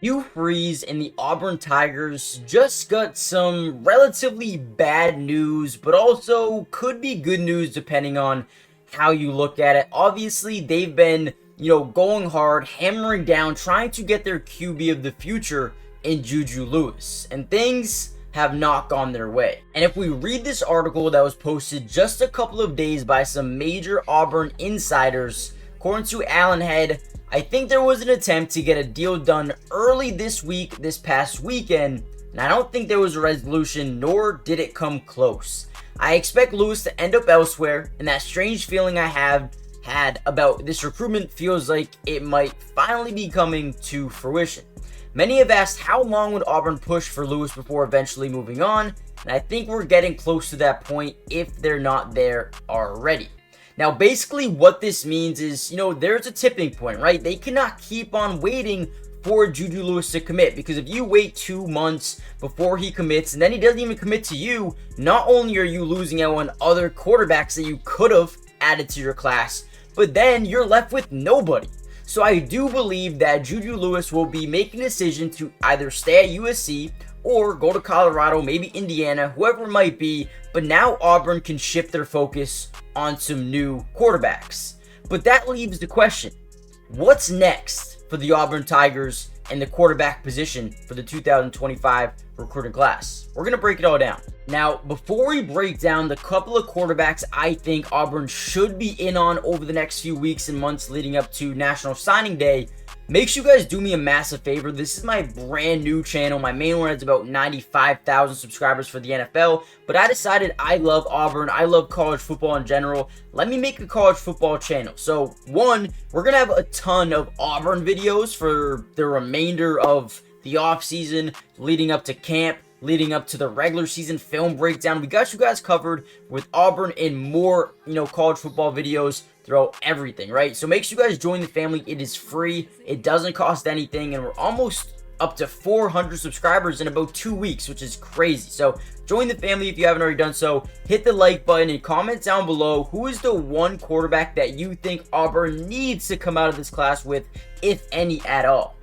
Hugh Freeze and the Auburn Tigers just got some relatively bad news, but also could be good news depending on how you look at it. Obviously, they've been, going hard, hammering down, trying to get their QB of the future in Juju Lewis, and things have not gone their way. And if we read this article that was posted just a couple of days by some major Auburn insiders, according to Allen Head, I think there was an attempt to get a deal done early this week, this past weekend, and I don't think there was a resolution, nor did it come close. I expect Lewis to end up elsewhere, and that strange feeling I have had about this recruitment feels like it might finally be coming to fruition. Many have asked how long would Auburn push for Lewis before eventually moving on, and I think we're getting close to that point if they're not there already. Now, basically what this means is, there's a tipping point, right? They cannot keep on waiting for Juju Lewis to commit, because if you wait 2 months before he commits and then he doesn't even commit to you, not only are you losing out on other quarterbacks that you could have added to your class, but then you're left with nobody. So I do believe that Juju Lewis will be making a decision to either stay at USC or go to Colorado, maybe Indiana, whoever it might be, but now Auburn can shift their focus on some new quarterbacks. But that leaves the question, what's next for the Auburn Tigers and the quarterback position for the 2025 recruiting class? We're going to break it all down. Now, before we break down the couple of quarterbacks I think Auburn should be in on over the next few weeks and months leading up to National Signing Day, make sure you guys do me a massive favor. This is my brand new channel. My main one has about 95,000 subscribers for the NFL, but I decided I love Auburn. I love college football in general. Let me make a college football channel. So, one, we're going to have a ton of Auburn videos for the remainder of the offseason, leading up to camp, leading up to the regular season film breakdown. We got you guys covered with Auburn and more, college football videos throughout everything, right? So make sure you guys join the family. It is free. It doesn't cost anything, and we're almost up to 400 subscribers in about 2 weeks, which is crazy. So join the family if you haven't already done so. Hit the like button and comment down below who is the one quarterback that you think Auburn needs to come out of this class with, if any at all.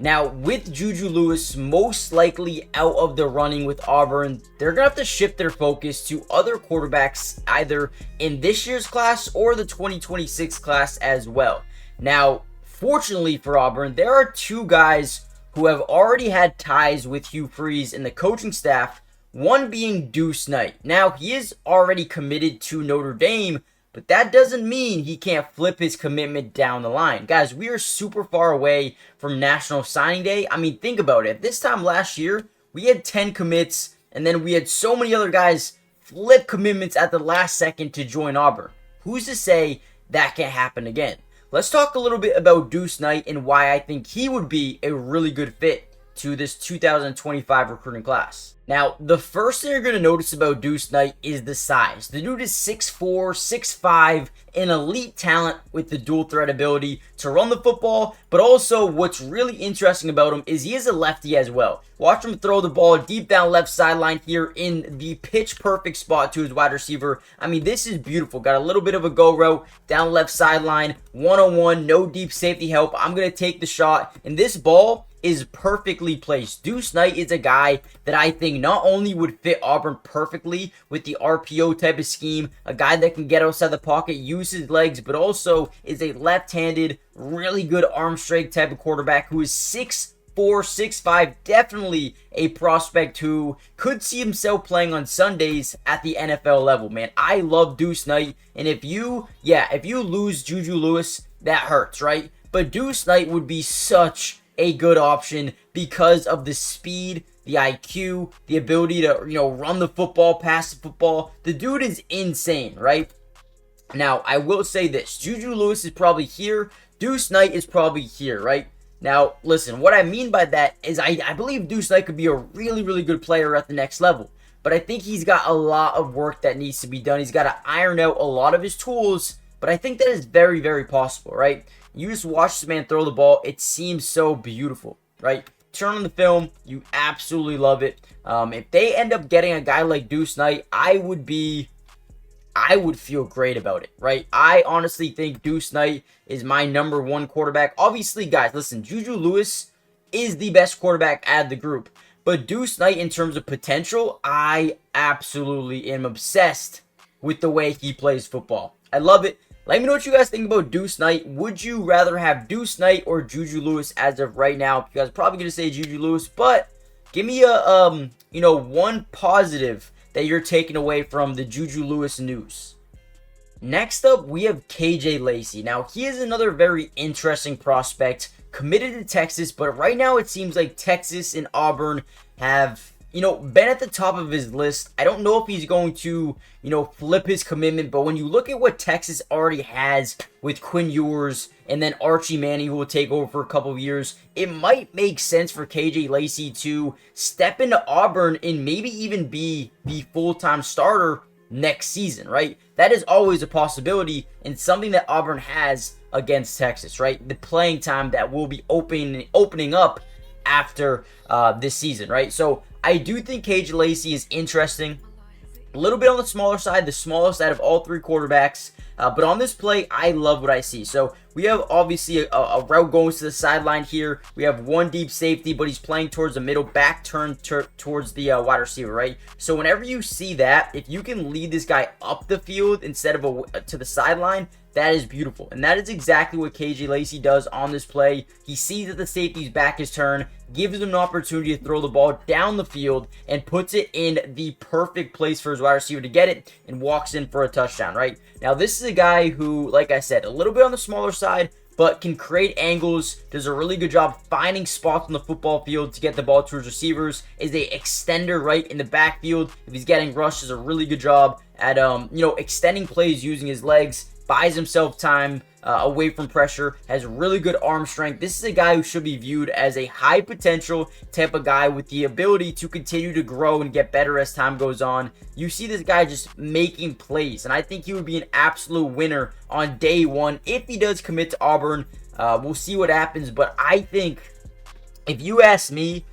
Now, with Juju Lewis most likely out of the running with Auburn, they're going to have to shift their focus to other quarterbacks either in this year's class or the 2026 class as well. Now, fortunately for Auburn, there are two guys who have already had ties with Hugh Freeze and the coaching staff, one being Duce Knight. Now, he is already committed to Notre Dame, but that doesn't mean he can't flip his commitment down the line. Guys, we are super far away from National Signing Day. I mean, think about it. This time last year, we had 10 commits, and then we had so many other guys flip commitments at the last second to join Auburn. Who's to say that can't happen again? Let's talk a little bit about Duce Knight and why I think he would be a really good fit to this 2025 recruiting class. Now, the first thing you're going to notice about Duce Knight is the size. The dude is 6'4", 6'5", an elite talent with the dual threat ability to run the football, but also what's really interesting about him is he is a lefty as well. Watch him throw the ball deep down left sideline here in the pitch perfect spot to his wide receiver. I mean, this is beautiful. Got a little bit of a go route down left sideline, one-on-one, no deep safety help. I'm going to take the shot, and this ball is perfectly placed. Duce Knight is a guy that I think not only would fit Auburn perfectly with the RPO type of scheme, a guy that can get outside the pocket, use his legs, but also is a left-handed, really good arm strength type of quarterback who is 6'4", 6'5", definitely a prospect who could see himself playing on Sundays at the NFL level, man. I love Duce Knight, and if you lose Juju Lewis, that hurts, right? But Duce Knight would be such a good option because of the speed, the IQ, the ability to, run the football, pass the football. The dude is insane, right? Now, I will say this. Juju Lewis is probably here. Duce Knight is probably here, right? Now, listen, what I mean by that is I believe Duce Knight could be a really, really good player at the next level. But I think he's got a lot of work that needs to be done. He's got to iron out a lot of his tools, but I think that is very, very possible, right? You just watch this man throw the ball. It seems so beautiful, right? Turn on the film. You absolutely love it. If they end up getting a guy like Duce Knight, I would feel great about it, right? I honestly think Duce Knight is my number one quarterback. Obviously, guys, listen, Juju Lewis is the best quarterback out of the group. But Duce Knight, in terms of potential, I absolutely am obsessed with the way he plays football. I love it. Let me know what you guys think about Duce Knight. Would you rather have Duce Knight or Juju Lewis as of right now? You guys are probably going to say Juju Lewis, but give me a, one positive that you're taking away from the Juju Lewis news. Next up, we have KJ Lacey. Now, he is another very interesting prospect, committed to Texas, but right now it seems like Texas and Auburn have, been at the top of his list. I don't know if he's going to, flip his commitment, but when you look at what Texas already has with Quinn Ewers and then Archie Manning, who will take over for a couple of years, it might make sense for KJ Lacey to step into Auburn and maybe even be the full-time starter next season, right? That is always a possibility and something that Auburn has against Texas, right? The playing time that will be opening up after this season, right? So I do think KJ Lacey is interesting. A little bit on the smaller side, the smallest out of all three quarterbacks. But on this play, I love what I see. So we have obviously a route going to the sideline here. We have one deep safety, but he's playing towards the middle, back turn towards the wide receiver, right? So whenever you see that, if you can lead this guy up the field instead of to the sideline, that is beautiful. And that is exactly what KJ Lacey does on this play. He sees that the safety's back is turned, gives him an opportunity to throw the ball down the field, and puts it in the perfect place for his wide receiver to get it, and walks in for a touchdown, right? Now, this is a guy who, like I said, a little bit on the smaller side, but can create angles, does a really good job finding spots on the football field to get the ball to his receivers, is a extender right in the backfield. If he's getting rushed, does a really good job at, extending plays using his legs, buys himself time away from pressure, has really good arm strength. This is a guy who should be viewed as a high potential type of guy with the ability to continue to grow and get better as time goes on. You see this guy just making plays, and I think he would be an absolute winner on day one if he does commit to Auburn. We'll see what happens, but I think, if you ask me,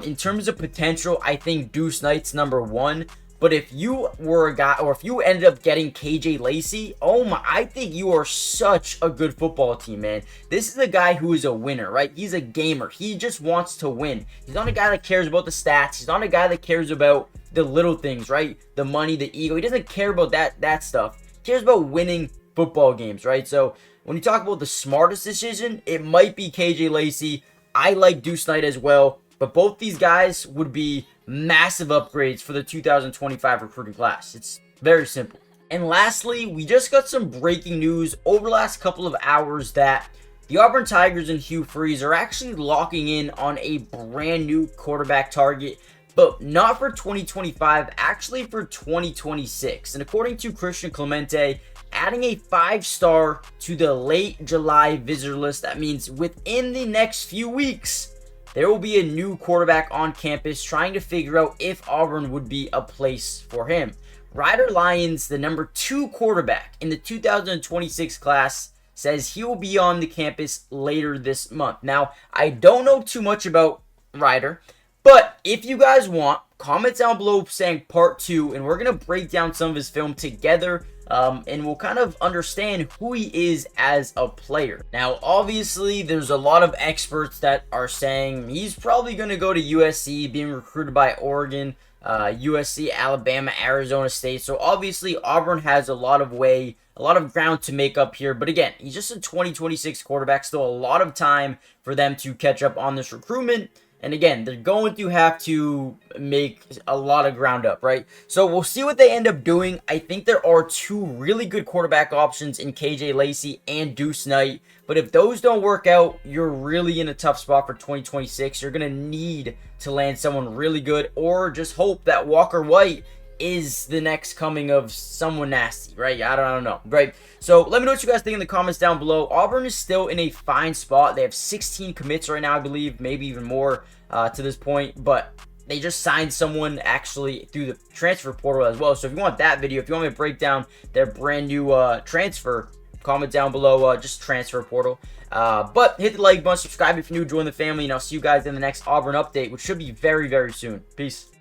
in terms of potential, I think Duce Knight's number one. But if you were a guy, or if you ended up getting KJ Lacey, oh my, I think you are such a good football team, man. This is a guy who is a winner, right? He's a gamer. He just wants to win. He's not a guy that cares about the stats. He's not a guy that cares about the little things, right? The money, the ego. He doesn't care about that stuff. He cares about winning football games, right? So when you talk about the smartest decision, it might be KJ Lacey. I like Duce Knight as well. But both these guys would be massive upgrades for the 2025 recruiting class. It's very simple. And lastly, we just got some breaking news over the last couple of hours that the Auburn Tigers and Hugh are actually locking in on a brand new quarterback target, but not for 2025, actually for 2026. And according to Christian Clemente, adding a 5-star to the late July visitor list, that means within the next few weeks, there will be a new quarterback on campus trying to figure out if Auburn would be a place for him. Ryder Lyons, the number 2 quarterback in the 2026 class, says he will be on the campus later this month. Now, I don't know too much about Ryder, but if you guys want, comment down below saying part 2, and we're going to break down some of his film together. And we'll kind of understand who he is as a player. Now, obviously, there's a lot of experts that are saying he's probably going to go to USC, being recruited by Oregon, USC, Alabama, Arizona State. So obviously, Auburn has a lot of ground to make up here. But again, he's just a 2026 quarterback. Still a lot of time for them to catch up on this recruitment. And again, they're going to have to make a lot of ground up, right? So we'll see what they end up doing. I think there are 2 really good quarterback options in KJ Lacey and Duce Knight. But if those don't work out, you're really in a tough spot for 2026. You're going to need to land someone really good, or just hope that Walker White is the next coming of someone nasty, right? I don't know, right? So let me know what you guys think in the comments down below. Auburn is still in a fine spot. They have 16 commits right now, I believe, maybe even more to this point, but they just signed someone actually through the transfer portal as well. So if you want that video, if you want me to break down their brand new transfer, comment down below, just transfer portal. But hit the like button, subscribe if you're new, join the family, and I'll see you guys in the next Auburn update, which should be very, very soon. Peace.